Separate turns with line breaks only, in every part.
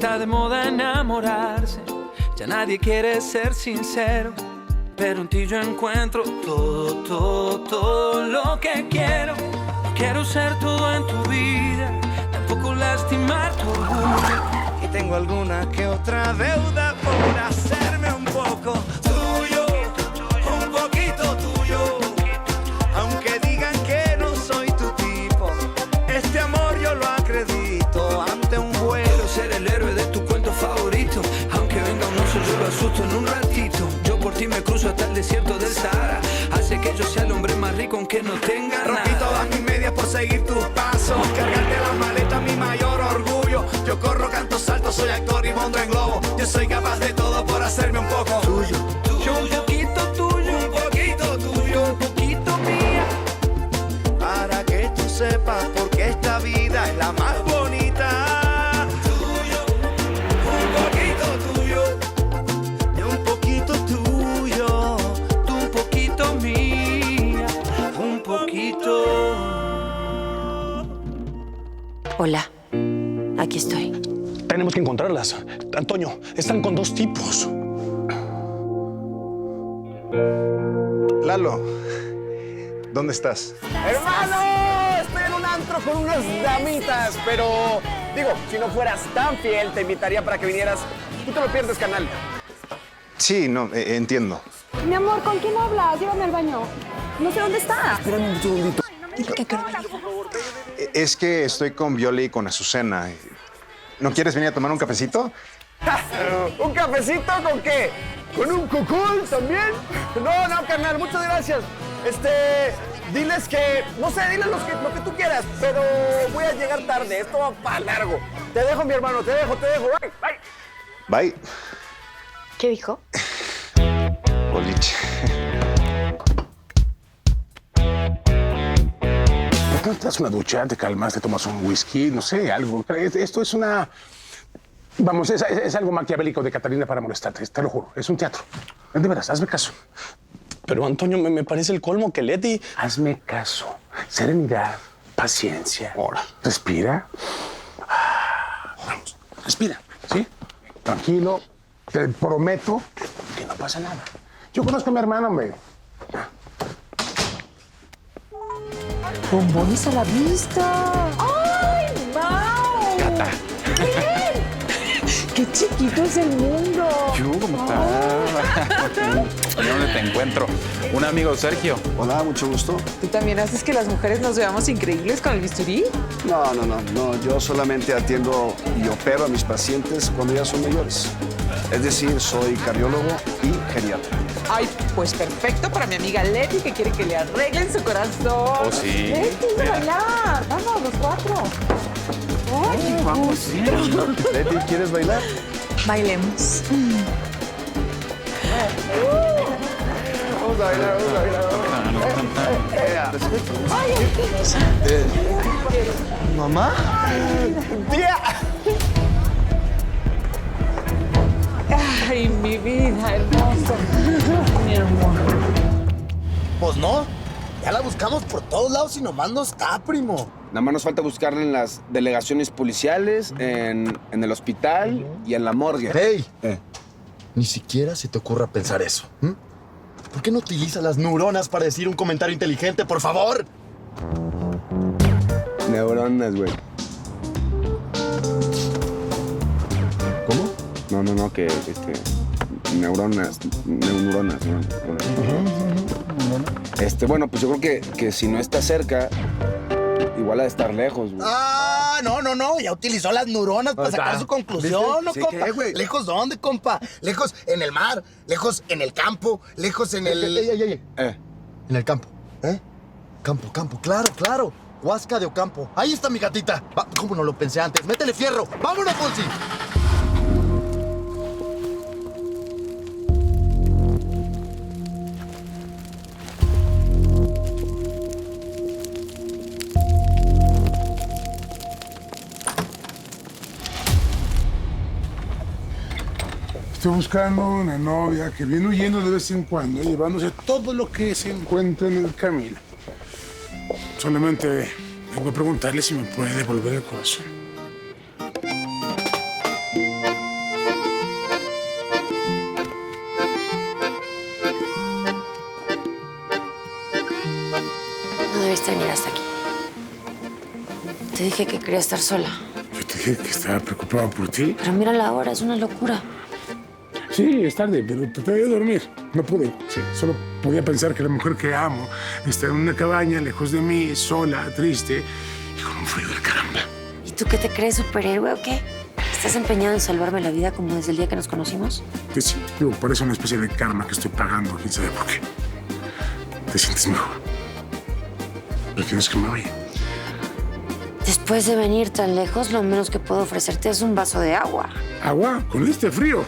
está de moda enamorarse, ya nadie quiere ser sincero, pero en ti yo encuentro todo lo que quiero. No quiero ser todo en tu vida, tampoco lastimar tu orgullo. Y tengo alguna que otra deuda por hacerme un poco tuyo, un poquito tuyo. Aunque digan que no soy tu tipo, este amor yo lo acredito. Ante un vuelo ser el héroe de tu cuento favorito. Aunque venga un oso yo lo asusto en un ratito. Yo por ti me cruzo hasta el desierto del Sahara. Hace que yo sea el hombre más rico aunque no tenga nada. Rompí todas mis medias por seguir tus pasos. Cargarte las maletas mi mayor orgullo. Yo corro, canto, salto, soy actor y monto en globo. Yo soy capaz de todo por hacerme un poco tuyo. Yo un poquito tuyo, un poquito tuyo, un poquito mía. Para que tú sepas porque esta vida es la más bonita. Tuyo, un poquito tuyo, un poquito tuyo, tú un poquito mía, un poquito.
Hola, aquí estoy.
Tenemos que encontrarlas. Antonio, están con dos tipos.
Lalo, ¿dónde estás?
¡Hermano! Estoy en un antro con unas damitas, pero... Digo, si no fueras tan fiel, te invitaría para que vinieras. Tú te lo pierdes, canal.
Sí, no, entiendo.
Mi amor, ¿con quién hablas? Llévame al baño. No sé dónde está.
Espérame un segundito.
Dile que quiero venir.
Es que estoy con Viola y con Azucena. ¿No quieres venir a tomar un cafecito?
¿Un cafecito con qué? ¿Con un cucul también? No, carnal, muchas gracias. Diles que... No sé, diles lo que tú quieras, pero voy a llegar tarde. Esto va para largo. Te dejo, mi hermano, te dejo. Bye, bye.
Bye.
¿Qué dijo?
Boliche.
¿Por qué no te das una ducha, te calmas, te tomas un whisky, no sé, algo? Esto es una... Vamos, es algo maquiavélico de Catalina para molestarte, te lo juro. Es un teatro. De veras, hazme caso. Pero, Antonio, me parece el colmo que Leti... Hazme caso. Serenidad, paciencia. Ahora, respira. Vamos, respira, ¿sí? Tranquilo. Te prometo que no pasa nada. Yo conozco a mi hermano, hombre.
Bombones a la vista. ¡Ay, Mau!
Cata.
¡Qué chiquito es el mundo!
¿Cómo estás? ¿Dónde te encuentro? Un amigo, Sergio.
Hola, mucho gusto.
¿Tú también haces que las mujeres nos veamos increíbles con el bisturí?
No, yo solamente atiendo y opero a mis pacientes cuando ya son mayores. Es decir, soy cardiólogo y geriatra.
Ay, pues perfecto para mi amiga Leti, que quiere que le arreglen su corazón.
Oh, sí.
Leti, ven a bailar. Vamos, los cuatro. Ay,
Vamos, sí.
Leti, ¿quieres bailar?
Bailemos.
Vamos a bailar. ¿Mamá?
¡Tía!
Ay, mi vida, hermoso. Mi amor.
Pues no. Ya la buscamos por todos lados y nomás no está, primo.
Nada más nos falta buscarla en las delegaciones policiales, en el hospital y en la morgue.
¡Hey! Ni siquiera se te ocurra pensar eso. ¿Por qué no utilizas las neuronas para decir un comentario inteligente, por favor?
Neuronas, güey.
¿Cómo?
No, que neuronas, neuronas, ¿no? Bueno, pues yo creo que si no está cerca, igual ha de estar lejos, güey.
Ah, no. Ya utilizó las neuronas para sacar su conclusión, ¿no,
¿Sí,
compa?
qué, güey?
¿Lejos dónde, compa? ¿Lejos en el mar? ¿Lejos en el campo? ¿Lejos en el...?
Ey. En el campo. Campo, claro. Huasca de Ocampo. Ahí está mi gatita. ¿Cómo no lo pensé antes? ¡Métele fierro! ¡Vámonos, Ponzi!
Estoy buscando una novia que viene huyendo de vez en cuando, llevándose todo lo que se encuentra en el camino. Solamente vengo a preguntarle si me puede devolver el corazón.
dejaste venir hasta aquí. Te dije que quería estar sola.
Yo te dije que estaba preocupado por ti.
Pero mira la hora, es una locura.
Sí, es tarde, pero traté de dormir. No pude. Sí, solo podía pensar que la mujer que amo está en una cabaña, lejos de mí, sola, triste y con un frío del caramba.
¿Y tú qué te crees, superhéroe o qué? ¿Estás empeñado en salvarme la vida como desde el día que nos conocimos?
Pues sí, digo, parece una especie de karma que estoy pagando, quién sabe por qué. ¿Te sientes mejor? ¿Prefieres que me vaya?
Después de venir tan lejos, lo menos que puedo ofrecerte es un vaso de agua.
¿Agua? ¿Con este frío?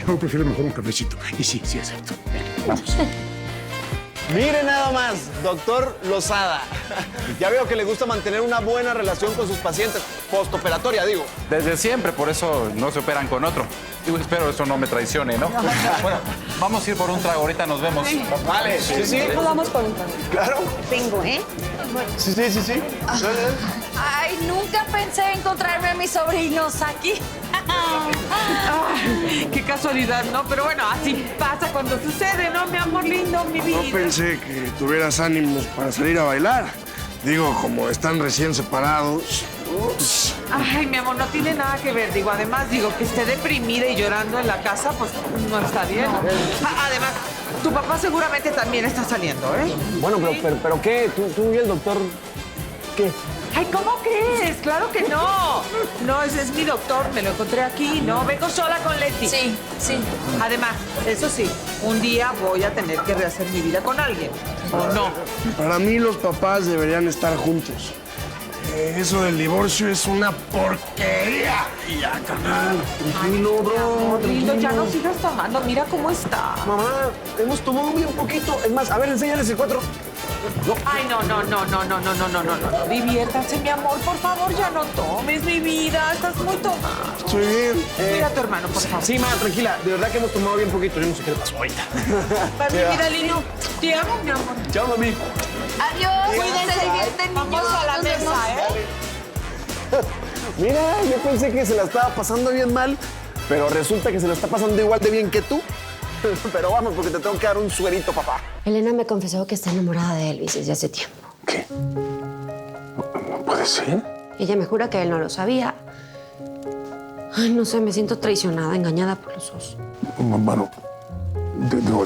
Yo prefiero mejor un cafecito. Y sí, acepto. Vamos.
Mire nada más, doctor Lozada. Ya veo que le gusta mantener una buena relación con sus pacientes. Postoperatoria, digo.
Desde siempre, por eso no se operan con otro. Digo, espero eso no me traicione, ¿no? Bueno, vamos a ir por un trago, ahorita nos vemos.
Sí.
Vale, sí.
Nos vamos por un trago.
Claro.
Tengo, ¿eh?
Sí.
Ay, nunca pensé encontrarme a mis sobrinos aquí.
Ay, qué casualidad, ¿no? Pero bueno, así pasa cuando sucede, ¿no? Mi amor lindo, mi vida.
No pensé que tuvieras ánimos para salir a bailar. Digo, como están recién separados. Ups.
Ay, mi amor, no tiene nada que ver. Digo, además, que esté deprimida y llorando en la casa, pues no está bien. Además, tu papá seguramente también está saliendo, ¿eh?
Bueno, pero ¿qué? ¿Tú y el doctor qué?
Ay, ¿cómo crees? Claro que no. No, ese es mi doctor, me lo encontré aquí, ¿no? Vengo sola con Leti.
Sí.
Además, eso sí, un día voy a tener que rehacer mi vida con alguien, ¿o no?
Para mí los papás deberían estar juntos. Eso del divorcio es una porquería. Y ya, carnal, tranquilo, bro.
Lindo, ya no sigas tomando, mira cómo está.
Mamá, hemos tomado bien poquito. Es más, a ver, enséñales el 4.
No. Ay, no. Diviértanse, mi amor, por favor, ya no tomes, mi vida. Estás muy tomada.
Estoy bien.
Mira a tu hermano, por favor.
Sí, mamá, tranquila. De verdad que hemos tomado bien poquito. Yo no sé qué le pasó ahorita.
Mi vida, lindo. Te amo, mi amor.
Chao, mami.
Adiós.
Cuídense, divierten, niños, a la mesa, ¿eh?
Mira, yo pensé que se la estaba pasando bien mal, pero resulta que se la está pasando igual de bien que tú. Pero vamos, porque te tengo que dar un suerito, papá.
Elena me confesó que está enamorada de Elvis desde hace tiempo.
¿Qué? ¿No puede ser?
Ella me jura que él no lo sabía. Ay, no sé, me siento traicionada, engañada por los dos.
Bueno,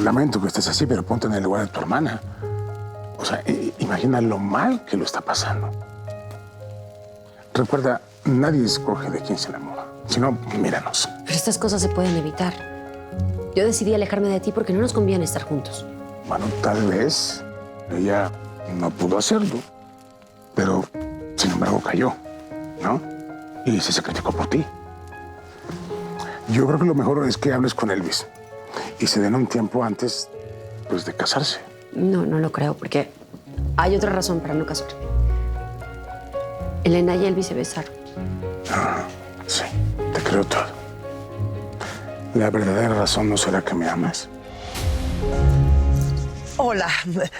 lamento que estés así, pero ponte en el lugar de tu hermana. O sea, imagina lo mal que lo está pasando. Recuerda, nadie escoge de quién se enamora. Si no, míranos.
Pero estas cosas se pueden evitar. Yo decidí alejarme de ti porque no nos conviene estar juntos.
Bueno, tal vez ella no pudo hacerlo, pero sin embargo cayó, ¿no? Y se sacrificó por ti. Yo creo que lo mejor es que hables con Elvis y se den un tiempo antes, pues, de casarse.
No lo creo, porque hay otra razón para no casarme. Elena y Elvis se besaron.
Ah, sí, te creo todo. La verdadera razón no será que me amas.
Hola,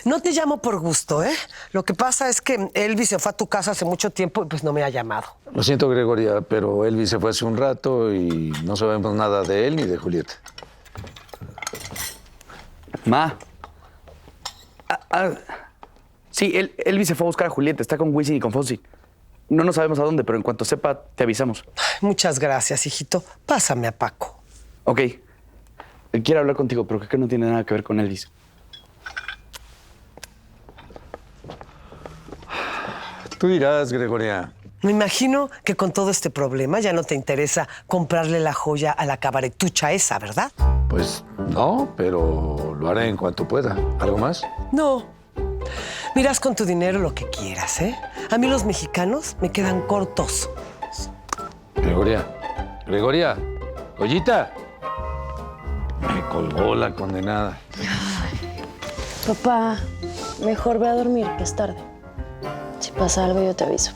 no te llamo por gusto, ¿eh? Lo que pasa es que Elvis se fue a tu casa hace mucho tiempo y pues no me ha llamado.
Lo siento, Gregoria, pero Elvis se fue hace un rato y no sabemos nada de él ni de Julieta.
Ma. Sí, Elvis se fue a buscar a Julieta. Está con Wisin y con Fonsi. No nos sabemos a dónde, pero en cuanto sepa, te avisamos.
Muchas gracias, hijito. Pásame a Paco.
Ok. Quiero hablar contigo, pero creo que no tiene nada que ver con Elvis.
Tú dirás, Gregoria.
Me imagino que con todo este problema ya no te interesa comprarle la joya a la cabaretucha esa, ¿verdad?
Pues no, pero lo haré en cuanto pueda. ¿Algo más?
No. Miras con tu dinero lo que quieras, ¿eh? A mí los mexicanos me quedan cortos.
Gregoria, Ollita. Me colgó la condenada.
Papá, mejor ve a dormir, que es tarde. Si pasa algo, yo te aviso.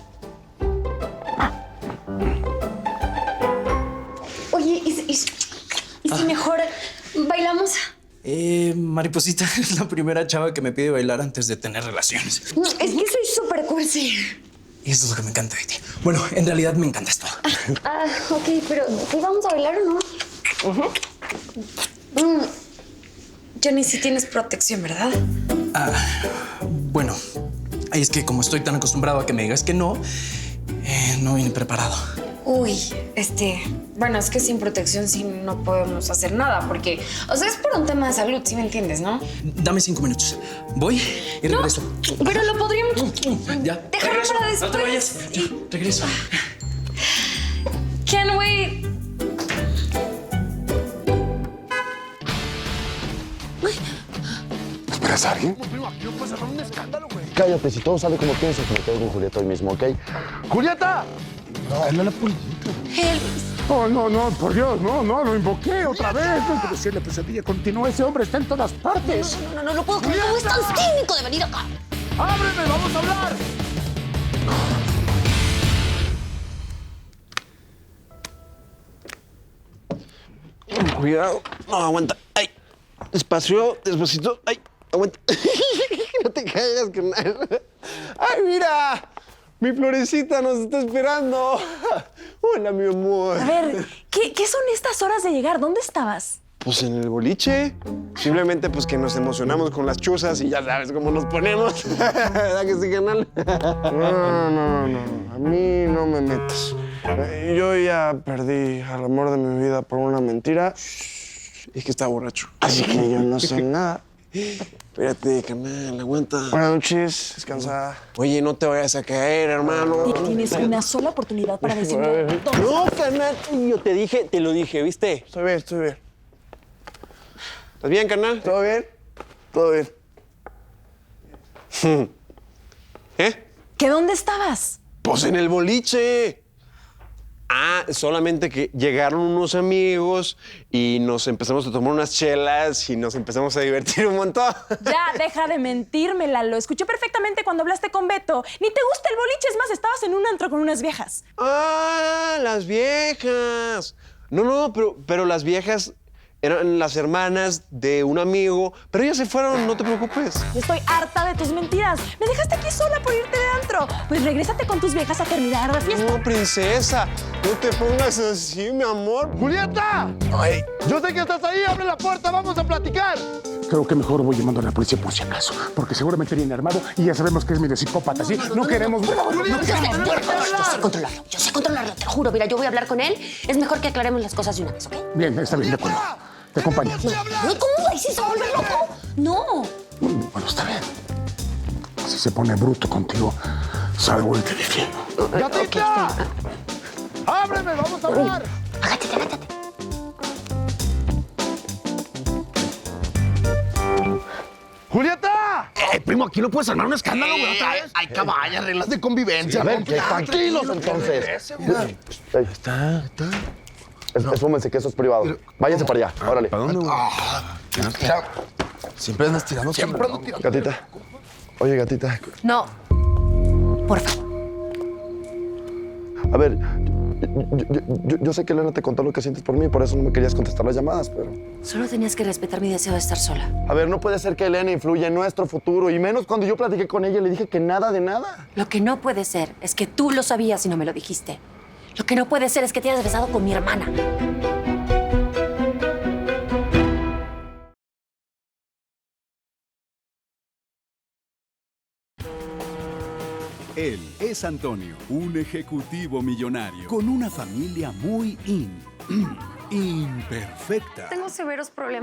Oye, ¿y si mejor bailamos?
Mariposita es la primera chava que me pide bailar antes de tener relaciones.
No, es que soy súper cursi.
Y eso es lo que me encanta de ti. Bueno, en realidad me encantas tú.
Ok, pero ¿sí vamos a bailar o no? Johnny, sí tienes protección, ¿verdad?
Bueno, Ay, es que como estoy tan acostumbrado a que me digas que no, no vine preparado.
Uy, bueno, es que sin protección sí no podemos hacer nada porque, o sea, es por un tema de salud, ¿sí me entiendes, no?
Dame 5 minutos. Voy y regreso.
Pero lo podríamos...
Ya.
Dejarlo
Regreso.
para después.
No te vayas. Ya, regreso.
Can we...
¿Esperas a alguien?
Cállate, si todo sale como piensas, me quedo con Julieta hoy mismo, ¿ok? ¡Julieta!
No, no la policía.
Elvis.
Oh, no, por Dios, no, lo invoqué otra vez. No puede ser, la pesadilla continúa. Ese hombre está en todas partes.
No lo puedo creer. ¿Cómo es tan cínico de venir acá?
¡Ábreme, vamos a hablar!
Cuidado. No, aguanta. Ay. Despacio, despacito. Ay, aguanta. No te caigas, carnal. Ay, mira. Mi florecita nos está esperando. Hola, mi amor.
A ver, ¿qué son estas horas de llegar? ¿Dónde estabas?
Pues en el boliche. Simplemente pues que nos emocionamos con las chuzas y ya sabes cómo nos ponemos. ¿Verdad que sí, carnal? No. A mí no me metas. Yo ya perdí al amor de mi vida por una mentira. Es que está borracho. Así que yo no sé nada. Espérate, carnal, aguanta. Buenas noches, descansa. Oye, no te vayas a caer, hermano.
Tienes una sola oportunidad para decirme todo.
No, carnal, yo te dije, te lo dije, ¿viste? Estoy bien. ¿Estás bien, carnal? ¿Todo bien? Todo bien.
¿Que dónde estabas?
Pues en el boliche. Ah, solamente que llegaron unos amigos y nos empezamos a tomar unas chelas y nos empezamos a divertir un montón.
Ya, deja de mentirme, Lalo. Escuché perfectamente cuando hablaste con Beto. Ni te gusta el boliche, es más, estabas en un antro con unas viejas.
¡Ah, las viejas! No, pero las viejas eran las hermanas de un amigo, pero ellas se fueron, no te preocupes.
Estoy harta de tus mentiras. Me dejaste aquí sola por irte de antro. Pues regrésate con tus viejas a terminar la fiesta.
No, princesa, no te pongas así, mi amor.
¡Julieta!
Ay.
Yo sé que estás ahí, abre la puerta, vamos a platicar.
Creo que mejor voy llamando a la policía por si acaso, porque seguramente viene armado y ya sabemos que es medio psicópata, ¿sí? No queremos...
Yo sé controlarlo, te lo juro. Mira, yo voy a hablar con él. Es mejor que aclaremos las cosas de una vez, ¿ok?
Bien, está bien, de acuerdo. Te acompaño.
No, ¿cómo? ¿Y si se vuelve loco? No.
Bueno, está bien. Si se pone bruto contigo, salgo y te defiendo.
¡Gatita! ¡Ábreme, vamos a hablar!
Agáchate.
¡Julieta!
Primo, aquí no puedes armar un escándalo, güey, otra vez.
Ay, caballa, reglas de convivencia.
A ver,
tranquilos entonces. Está.
Esfúmense, que eso es privado. Váyanse para allá, órale.
¿Para dónde, güey? Siempre andas tirando. Siempre ando tirando.
Gatita. Oye, gatita.
No. Por favor.
A ver, yo sé que Elena te contó lo que sientes por mí, por eso no me querías contestar las llamadas, pero...
Solo tenías que respetar mi deseo de estar sola.
A ver, no puede ser que Elena influya en nuestro futuro, y menos cuando yo platiqué con ella y le dije que nada de nada.
Lo que no puede ser es que tú lo sabías y no me lo dijiste. Lo que no puede ser es que te hayas besado con mi hermana.
Él es Antonio, un ejecutivo millonario con una familia muy imperfecta.
Tengo severos problemas